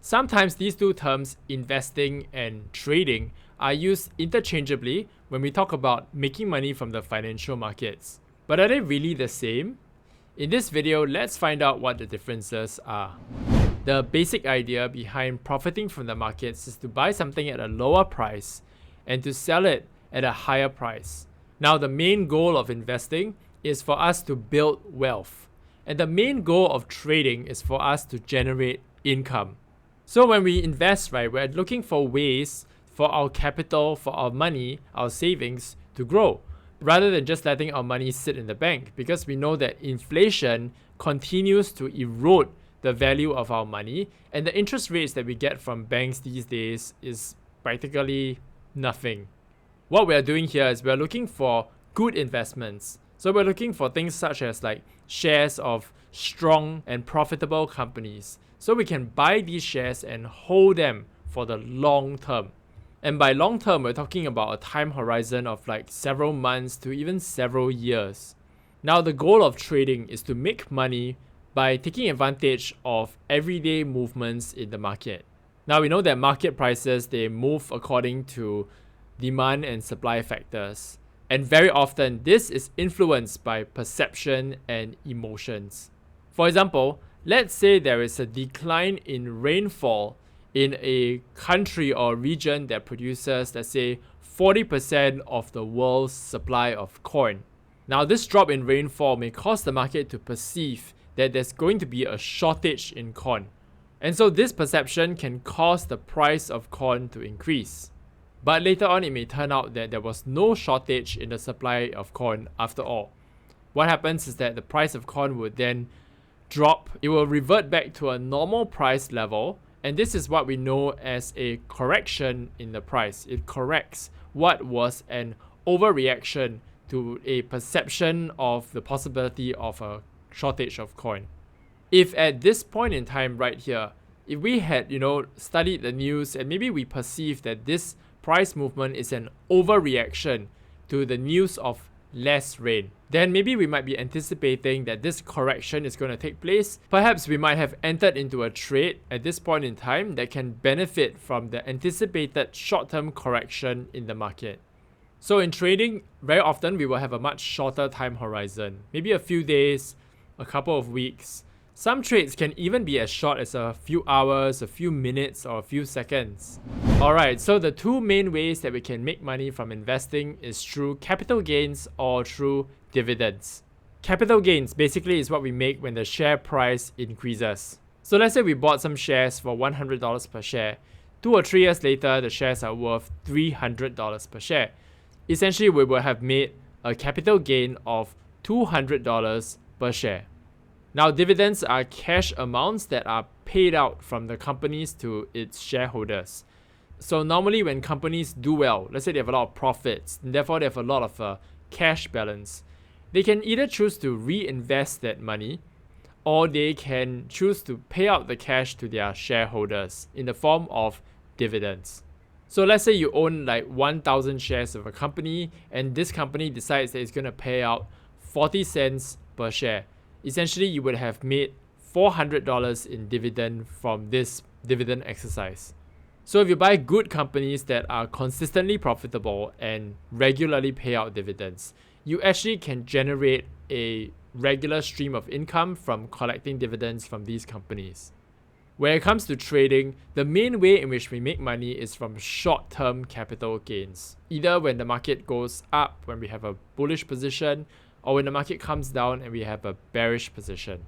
Sometimes these two terms, investing and trading, are used interchangeably when we talk about making money from the financial markets. But are they really the same? In this video, let's find out what the differences are. The basic idea behind profiting from the markets is to buy something at a lower price and to sell it at a higher price. Now, the main goal of investing is for us to build wealth, and the main goal of trading is for us to generate income. So when we invest, right, we're looking for ways for our capital, for our money, our savings to grow, rather than just letting our money sit in the bank, because we know that inflation continues to erode the value of our money, and the interest rates that we get from banks these days is practically nothing. What we're doing here is we're looking for good investments. So we're looking for things such as like shares of strong and profitable companies. So we can buy these shares and hold them for the long term. And by long term, we're talking about a time horizon of like several months to even several years. Now, the goal of trading is to make money by taking advantage of everyday movements in the market. Now, we know that market prices, they move according to demand and supply factors. And very often, this is influenced by perception and emotions. For example, let's say there is a decline in rainfall in a country or region that produces, let's say, 40% of the world's supply of corn. Now, this drop in rainfall may cause the market to perceive that there's going to be a shortage in corn. And so this perception can cause the price of corn to increase. But later on, it may turn out that there was no shortage in the supply of corn after all. What happens is that the price of corn would then drop. It will revert back to a normal price level, and this is what we know as a correction in the price. It corrects what was an overreaction to a perception of the possibility of a shortage of corn. If at this point in time right here, if we had, studied the news and maybe we perceive that this price movement is an overreaction to the news of less rain, then maybe we might be anticipating that this correction is going to take place. Perhaps we might have entered into a trade at this point in time that can benefit from the anticipated short-term correction in the market. So in trading, very often we will have a much shorter time horizon, maybe a few days, a couple of weeks. Some trades can even be as short as a few hours, a few minutes, or a few seconds. Alright, so the two main ways that we can make money from investing is through capital gains or through dividends. Capital gains basically is what we make when the share price increases. So let's say we bought some shares for $100 per share. 2 or 3 years later, the shares are worth $300 per share. Essentially, we will have made a capital gain of $200 per share. Now, dividends are cash amounts that are paid out from the companies to its shareholders. So normally when companies do well, let's say they have a lot of profits, and therefore they have a lot of cash balance, they can either choose to reinvest that money, or they can choose to pay out the cash to their shareholders in the form of dividends. So let's say you own like 1,000 shares of a company, and this company decides that it's going to pay out 40 cents per share. Essentially, you would have made $400 in dividend from this dividend exercise. So if you buy good companies that are consistently profitable and regularly pay out dividends, you actually can generate a regular stream of income from collecting dividends from these companies. When it comes to trading, the main way in which we make money is from short-term capital gains. Either when the market goes up, when we have a bullish position, or when the market comes down and we have a bearish position.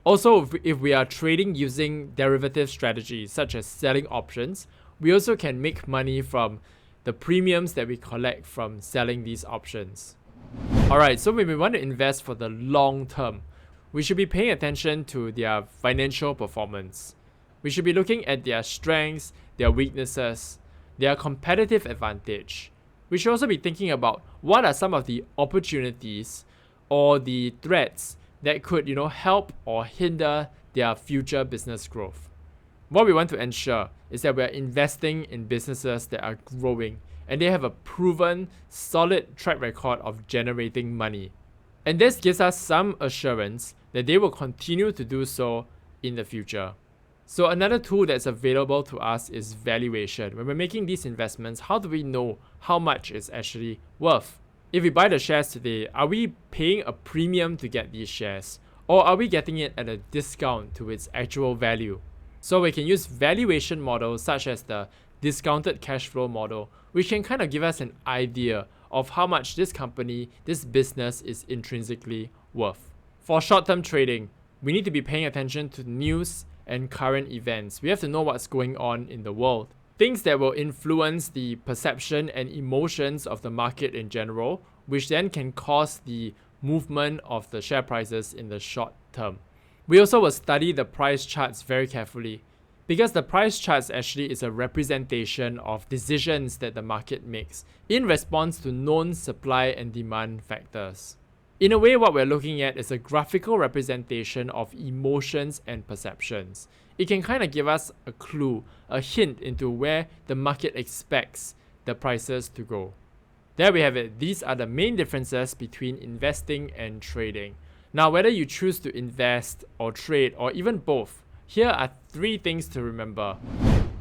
Also, if we are trading using derivative strategies such as selling options, we also can make money from the premiums that we collect from selling these options. Alright, so when we want to invest for the long term, we should be paying attention to their financial performance. We should be looking at their strengths, their weaknesses, their competitive advantage. We should also be thinking about what are some of the opportunities or the threats that could, help or hinder their future business growth. What we want to ensure is that we're investing in businesses that are growing and they have a proven, solid track record of generating money. And this gives us some assurance that they will continue to do so in the future. So another tool that's available to us is valuation. When we're making these investments, how do we know how much it's actually worth? If we buy the shares today, are we paying a premium to get these shares? Or are we getting it at a discount to its actual value? So we can use valuation models such as the discounted cash flow model, which can kind of give us an idea of how much this company, this business is intrinsically worth. For short-term trading, we need to be paying attention to news and current events. We have to know what's going on in the world. Things that will influence the perception and emotions of the market in general, which then can cause the movement of the share prices in the short term. We also will study the price charts very carefully, because the price charts actually is a representation of decisions that the market makes in response to known supply and demand factors. In a way, what we're looking at is a graphical representation of emotions and perceptions. It can kind of give us a clue, a hint into where the market expects the prices to go. There we have it. These are the main differences between investing and trading. Now, whether you choose to invest or trade or even both, here are 3 things to remember.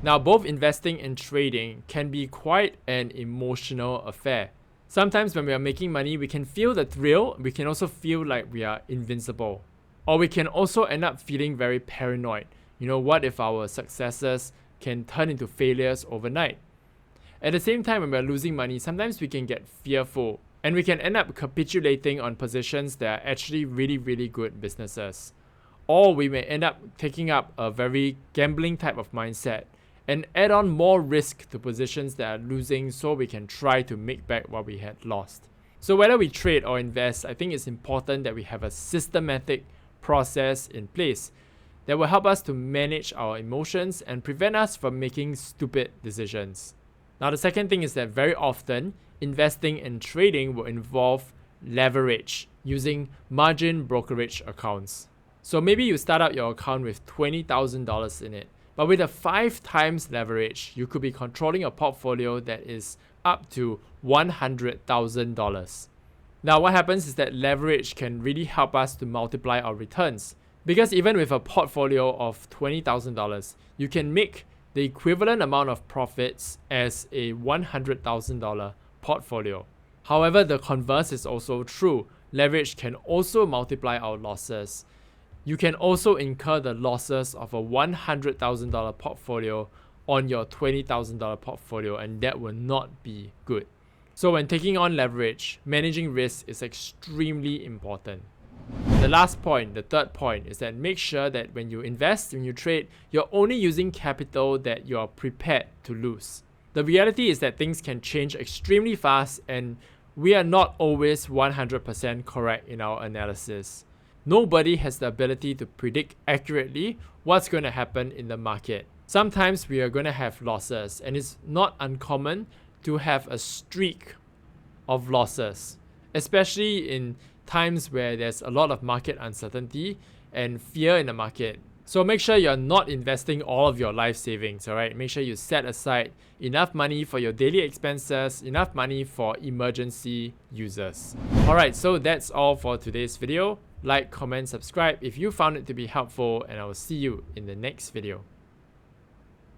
Now, both investing and trading can be quite an emotional affair. Sometimes when we are making money, we can feel the thrill, we can also feel like we are invincible. Or we can also end up feeling very paranoid. What if our successes can turn into failures overnight? At the same time, when we're losing money, sometimes we can get fearful and we can end up capitulating on positions that are actually really, really good businesses. Or we may end up taking up a very gambling type of mindset and add on more risk to positions that are losing so we can try to make back what we had lost. So whether we trade or invest, I think it's important that we have a systematic process in place that will help us to manage our emotions and prevent us from making stupid decisions. Now, the second thing is that very often, investing and trading will involve leverage using margin brokerage accounts. So maybe you start out your account with $20,000 in it, but with a 5 times leverage, you could be controlling a portfolio that is up to $100,000. Now, what happens is that leverage can really help us to multiply our returns. Because even with a portfolio of $20,000, you can make the equivalent amount of profits as a $100,000 portfolio. However, the converse is also true. Leverage can also multiply our losses. You can also incur the losses of a $100,000 portfolio on your $20,000 portfolio, and that will not be good. So when taking on leverage, managing risk is extremely important. The last point, the third point, is that make sure that when you invest, when you trade, you're only using capital that you're prepared to lose. The reality is that things can change extremely fast and we are not always 100% correct in our analysis. Nobody has the ability to predict accurately what's going to happen in the market. Sometimes we are going to have losses, and it's not uncommon to have a streak of losses, especially in times where there's a lot of market uncertainty and fear in the market. So make sure you're not investing all of your life savings, alright? Make sure you set aside enough money for your daily expenses, enough money for emergency uses. Alright, so that's all for today's video. Like, comment, subscribe if you found it to be helpful, and I will see you in the next video.